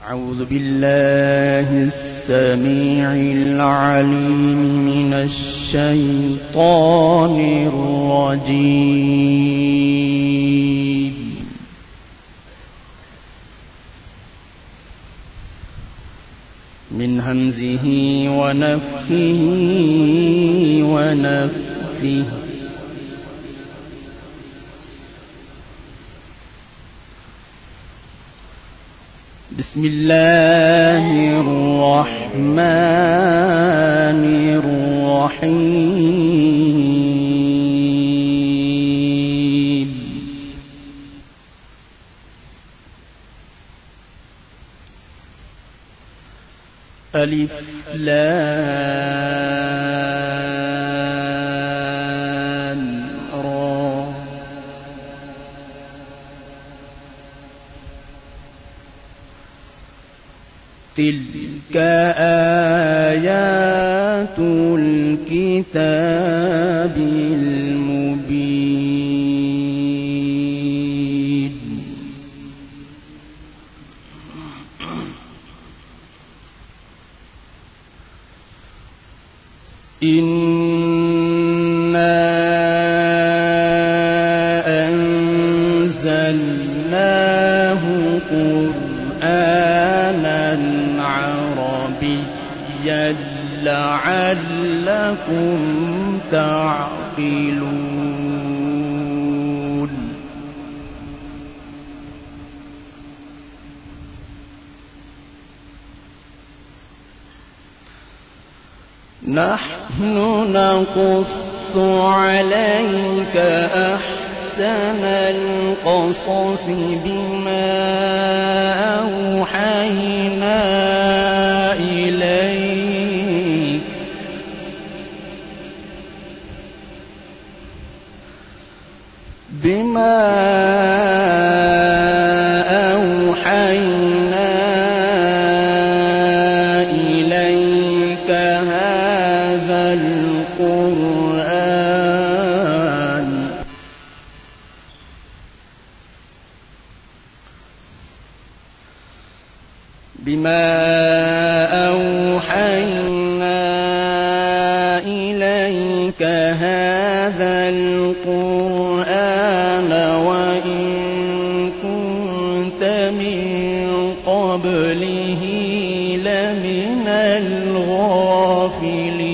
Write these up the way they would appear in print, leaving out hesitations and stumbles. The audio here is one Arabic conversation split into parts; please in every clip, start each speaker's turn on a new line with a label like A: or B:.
A: أعوذ بالله السميع العليم من الشيطان الرجيم. من همزه ونفخه ونفثه. بسم الله الرحمن الرحيم. ألف لام را. تلك آيات الكتاب المبين. إنا أنزلناه قرآنا عربيا لعلكم تعقلون. نحن نقص عليك أحسن القصص بما أوحينا إليك هذا القرآن بما أوحينا إليك هذا القرآن وإن كنت من قبله لمن الغافلين.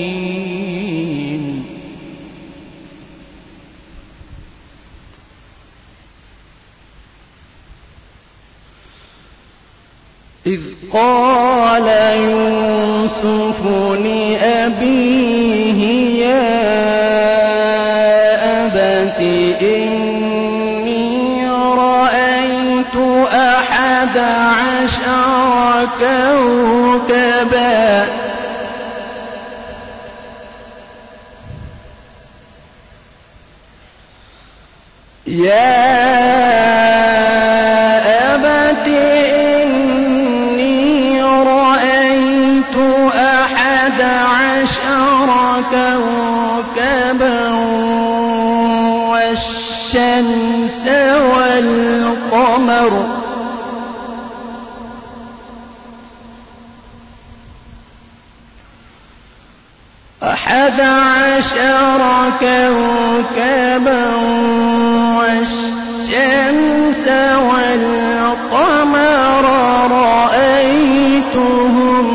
A: إذ قال يوسف لأبيه يا أبت إني رأيت 11 كوكبا كوكبا والشمس والقمر 11 كوكبا والشمس والقمر رأيتهم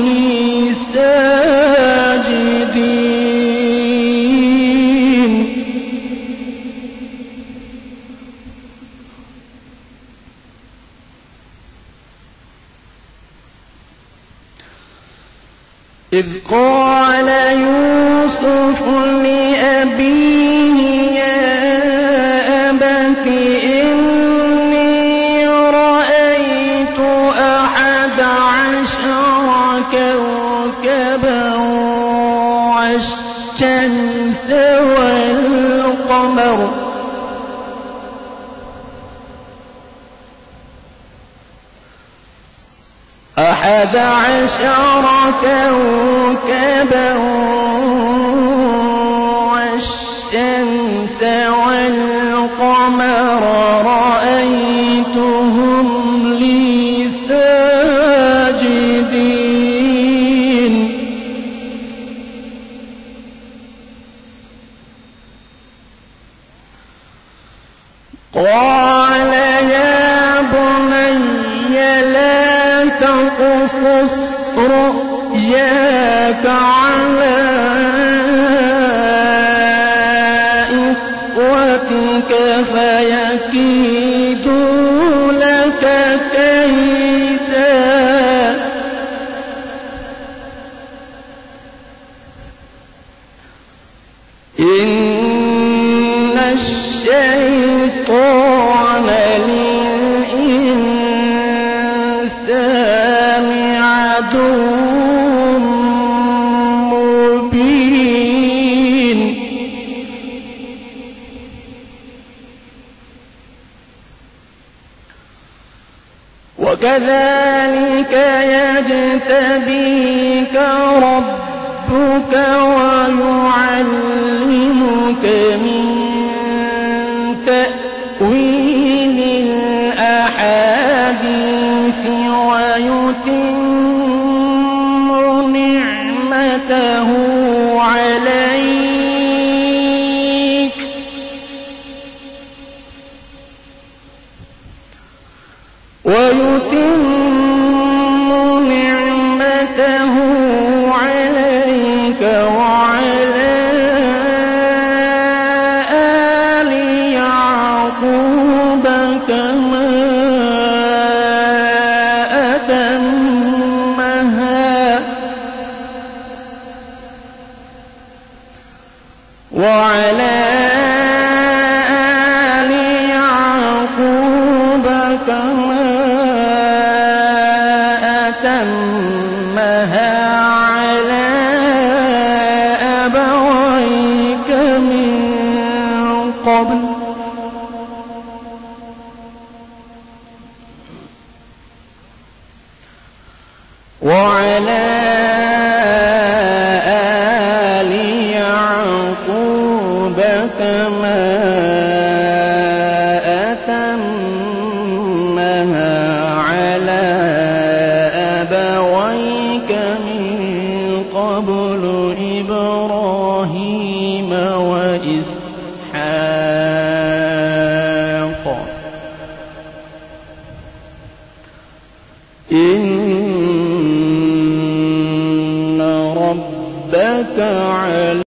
A: لي ساجدين. إذ قال يوسف لأبيه يا أبت إني رأيت 11 كوكبا والشمس والقمر 11 كوكبا والشمس والقمر رأيتهم لي ساجدين. فاقصص رؤياك على إخوتك فيكيدوا لك كيدا إن الشيطان للإنسان عدو مبين وكذلك يجتبيك ربك ويعلمك من تأويل الأحاديث ويتم نعمته عليك وعلى آل يعقوب كما أتمها على أبويك من قبل وعلى آل يعقوب كما أتمها على أبويك من قبل إبراهيم وإسحاق إن ربك على